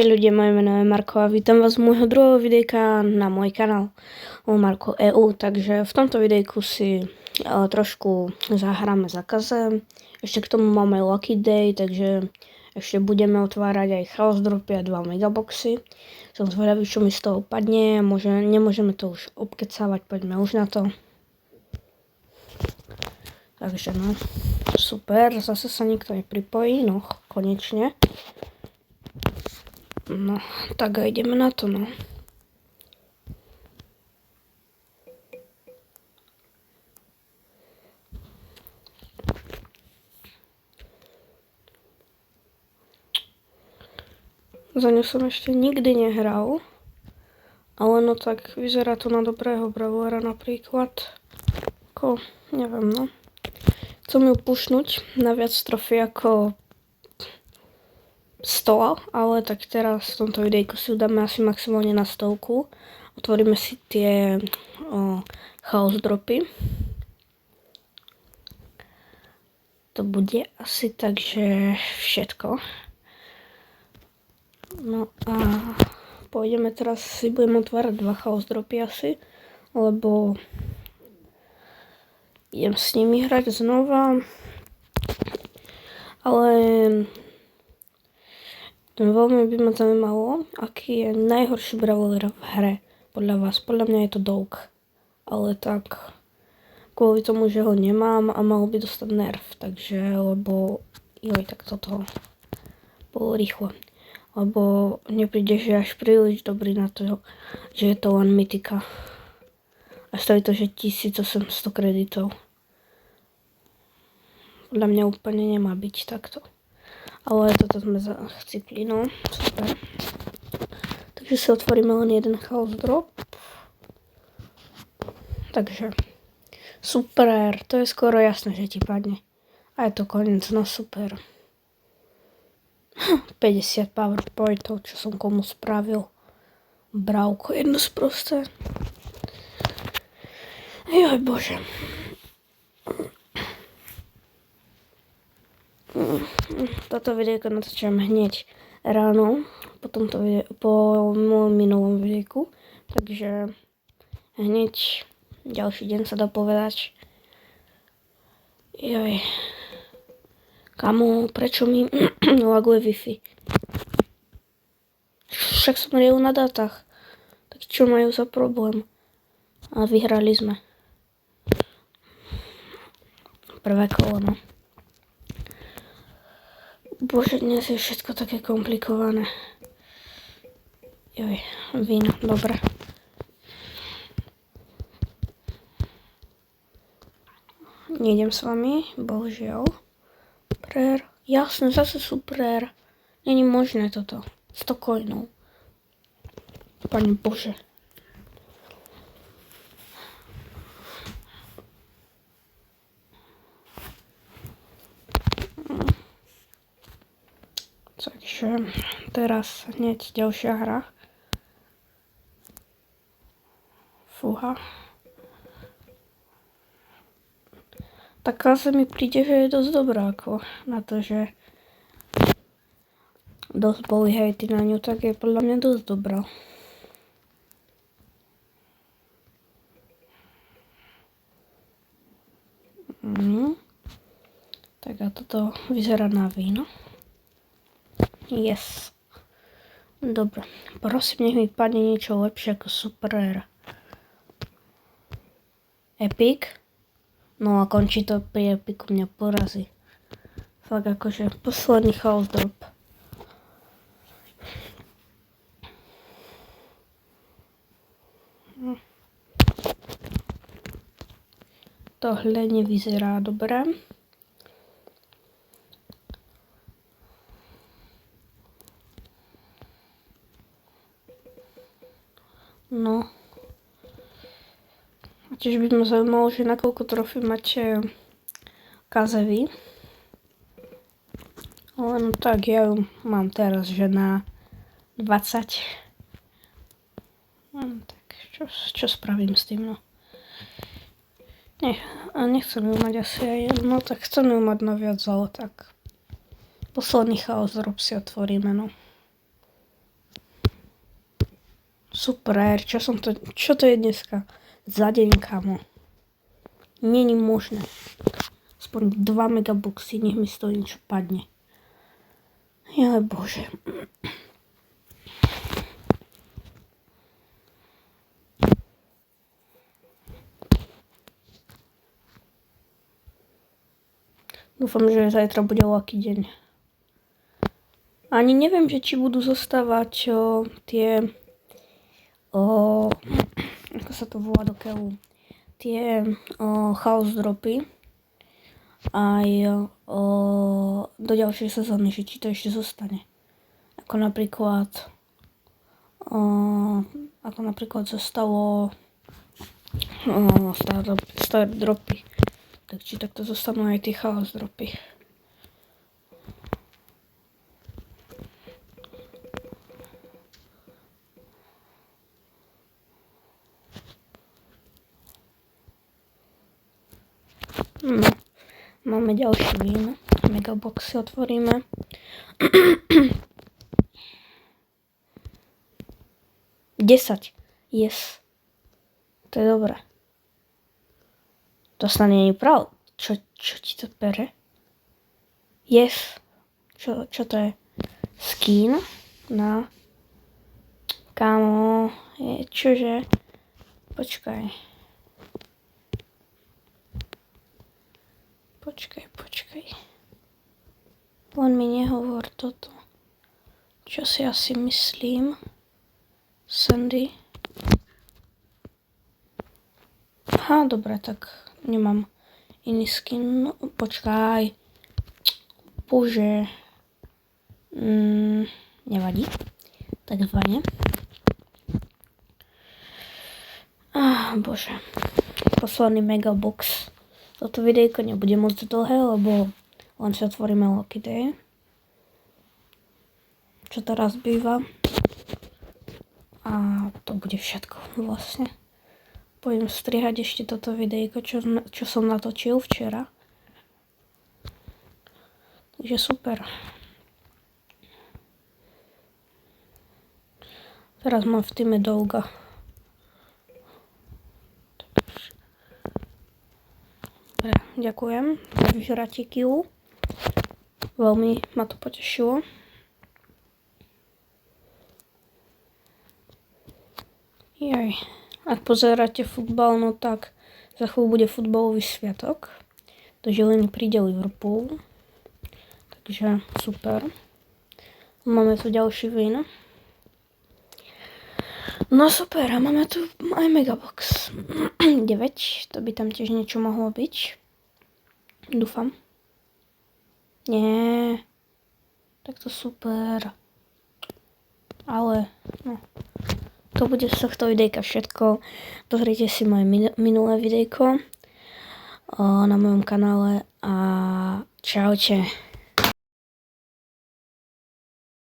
Ľudia, moje meno je Marko a vítam vás z môjho druhého videjka na môj kanál o Marko EU. Takže v tomto videjku si trošku zahráme za kaze. Ešte k tomu máme Lucky Day, takže ešte budeme otvárať aj Chaos Dropy a 2 megaboxy. Som zvedavý, čo mi z toho padne. Nemôžeme to už obkecávať, poďme už na to. Takže no, super, zase sa nikto nepripojí, no konečne. No, tak a ideme na to, no. Za ňu som ešte nikdy nehral, ale no tak vyzerá to na dobrého bravúra napríklad. Ako, neviem, no. Chcem ju pušnúť na viac trofí ako 100, ale tak teraz v tomto videjku si dáme asi maximálne na 100. Otvoríme si tie Chaos Dropy. To bude asi takže všetko. No a pôjdeme teraz, si budeme otvárať 2 Chaos Dropy asi, lebo idem s nimi hrať znova. Ale veľmi by ma zaujímalo, aký je najhorší brawler v hre podľa vás. Podľa mňa je to Dog. Ale tak kvôli tomu, že ho nemám a mal by dostať nerf. Takže, lebo tak toto bolo rýchlo. Lebo nepríde, že až príliš dobrý na to, že je to len mytika. A stojí to, že 1800 kreditov. Podľa mňa úplne nemá byť takto. Ale toto sme chcipli, no, super. Takže si otvoríme len jeden Chaos Drop. Takže, super, to je skoro jasné, že ti padne. A je to koniec, no super. 50 powerpointov, čo som komu spravil. Brávko jedno sprosté. Joj bože. Toto videjko natáčam hneď ráno po môjom minulom videjku, takže hneď ďalší deň sa dá povedať. Joj, kamo, prečo mi laguje Wi-Fi? Však som riel na dátach, tak čo majú za problém? A vyhrali sme. Prvé kolo, no. Bože, dnes je všetko také komplikované. Joj, víno, dobre. Nejdem s vami, bohužiaľ. Super. Jasne, zase super. Není možné toto. 100 coinov. Pane Bože. Takže teraz hneď ďalšia hra. Fúha. Taká sa mi príde, že je dosť dobrá ako na to, že dosť boli hejty na ňu, tak je podľa mňa dosť dobrá. Tak a toto vyzerá na víno. Yes. Dobre. Prosím, nech mi padne niečo lepšie ako super. Epic. No a končí to pri Epiku, mňa porazí. Fakt akože posledný Chaos Drop. Tohle nevyzerá dobre. No. A tiež by ma zaujímalo, že na koľko trofí máte kaze. Len tak, ja ju mám teraz, že na 20. Tak, čo spravím s tým, no. Nechcem ju mať asi aj, no tak chcem ju mať na viac, ale tak posledný Chaos Drop si otvoríme, no. Super, čo to je dneska? Za deň, kamo. Není možné. Aspoň 2 megaboxy, nech mi z toho niečo padne. Jaj bože. Dúfam, že zajtra bude ľahký deň. Ani neviem, že či budú zostávať tie... ako sa to volá do keľu? Tie chaos dropy. Aj do ďalšej sezóny, že či to ešte zostane. Ako napríklad zostalo star dropy. Tak či takto zostanú aj tie chaos dropy. No, máme ďalší vín. Megaboxy otvoríme. Desať. Yes. To je dobré. To snad nie je pravda. Čo ti to bere? Yes. Čo to je? Skin na... Kámo. Čože? Počkaj. Len mi nehovor toto. Čo si asi myslím? Sandy. Aha, dobre, tak nemám iný skin. No, počkaj. Bože. Nevadí. Tak fajne. Bože. Posledný megabox. Toto videjko nebude moc dlhé, lebo len si otvoríme Lucky Day. Čo teraz býva. A to bude všetko vlastne. Pôjdem strihať ešte toto videjko, čo som natočil včera. Takže super. Teraz mám v týme Douga. Dobre, ďakujem za vyhratie killu. Veľmi ma to potešilo. Jaj. Ak pozeráte futbal, no tak za chvíľu bude futbalový sviatok. Do Žiliny príde Liverpool. Takže super. Máme tu ďalší vín. No super, a máme tu aj megabox. 9, to by tam tiež niečo mohlo byť. Dúfam. Nie. Tak to super. Ale, no. To bude z tohto videjka všetko. Pozrite si moje minulé videjko na mojom kanále a čaute.